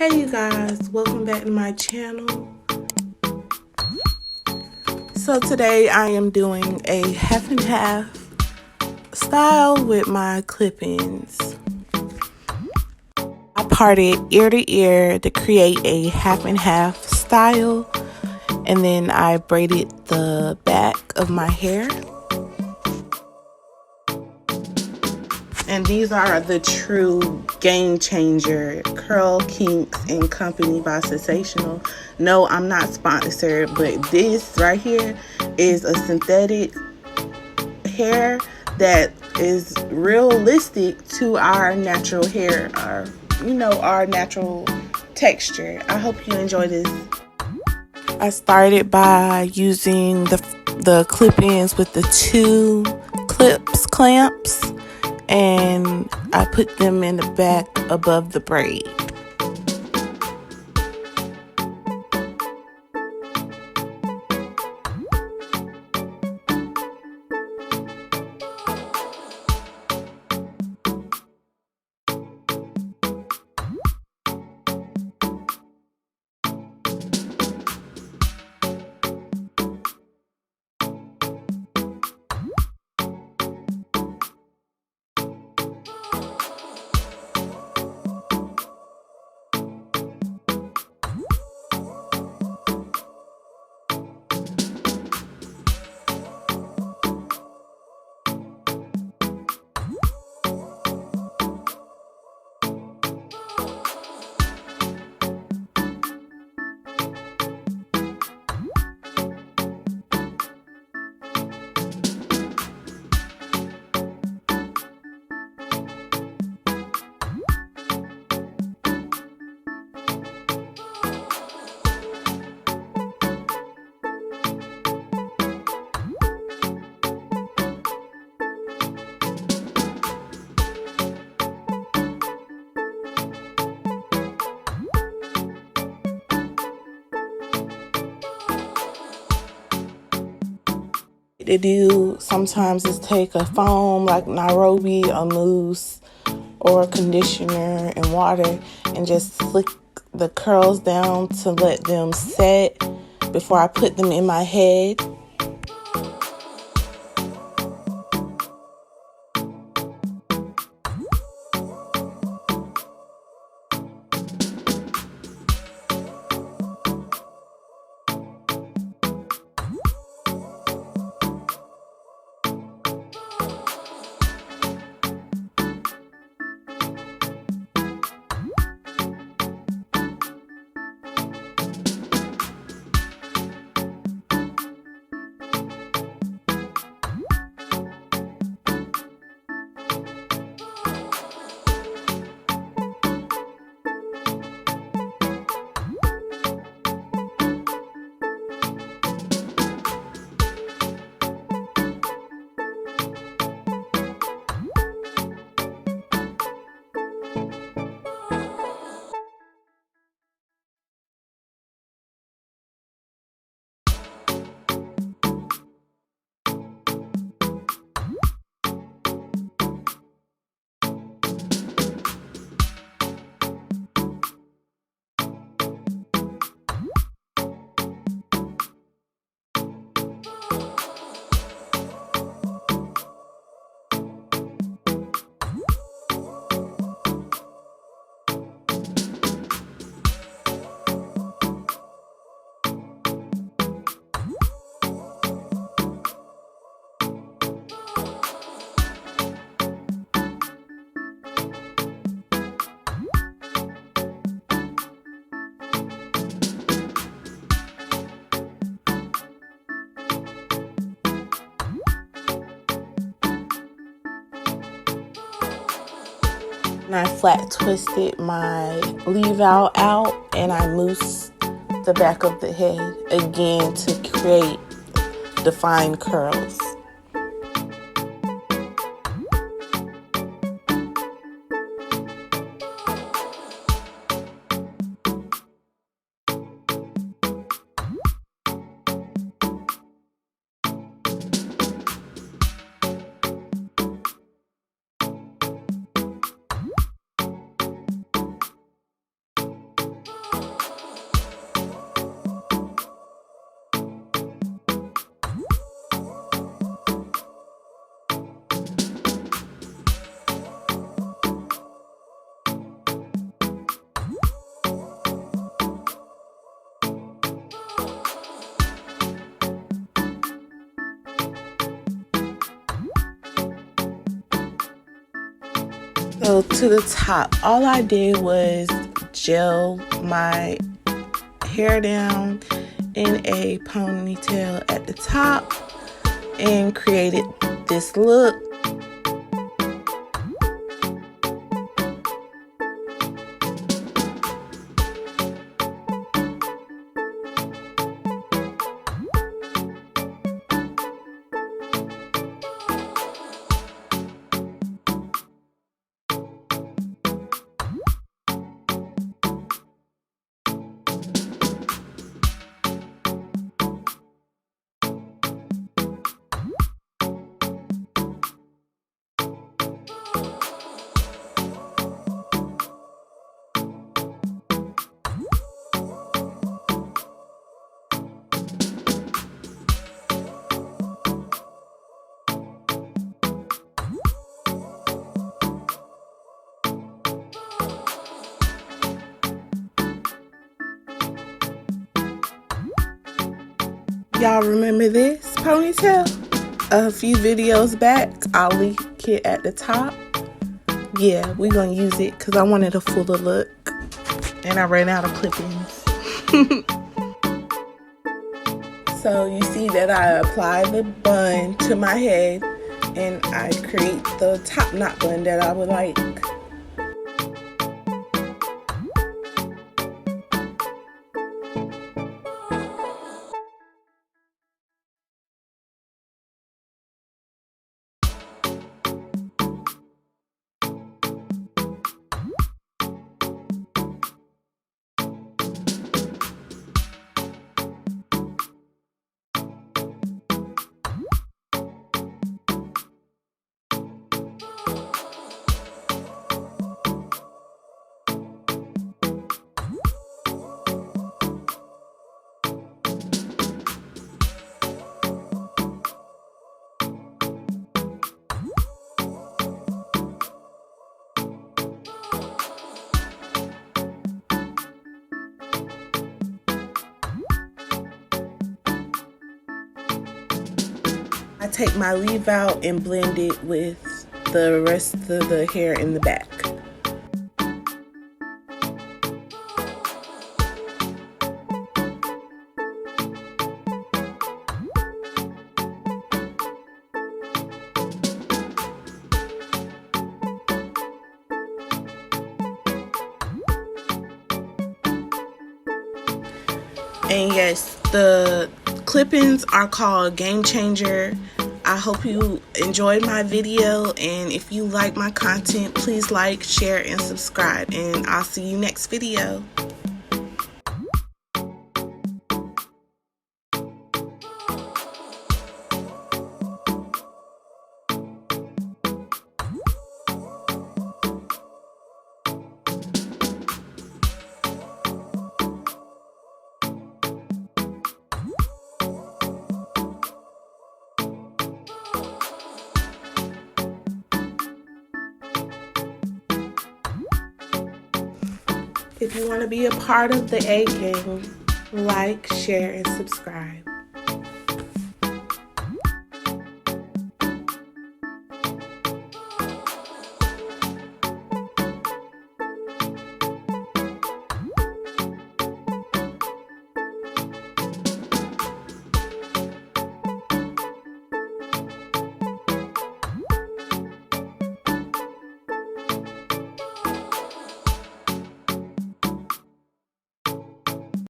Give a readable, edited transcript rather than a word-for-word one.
Hey you guys, welcome back to my channel. So today I am doing a half and half style with my clip-ins. I parted ear to ear to create a half and half style, and then I braided the back of my hair. And these are the true game changer curl kinks and company by Sensational. No, I'm not sponsored, but this right here is a synthetic hair that is realistic to our natural hair, our natural texture. I hope you enjoy this. I started by using the clip-ins with the two clamps, and I put them in the back above the braid. To do sometimes is take a foam like Nairobi, a mousse, or a conditioner and water, and just slick the curls down to let them set before I put them in my head. And I flat twisted my leave out and I mousse the back of the head again to create defined curls. So to the top, all I did was gel my hair down in a ponytail at the top and created this look. Y'all remember this ponytail? A few videos back, I'll link it at the top. Yeah, we're gonna use it because I wanted a fuller look and I ran out of clippings. So you see that I apply the bun to my head and I create the top knot bun that I would like. I take my leave out and blend it with the rest of the hair in the back. And yes, the clip-ins are called Game Changer. I hope you enjoyed my video, and if you like my content, please like, share, and subscribe, and I'll see you next video. If you want to be a part of the A gang, like, share, and subscribe.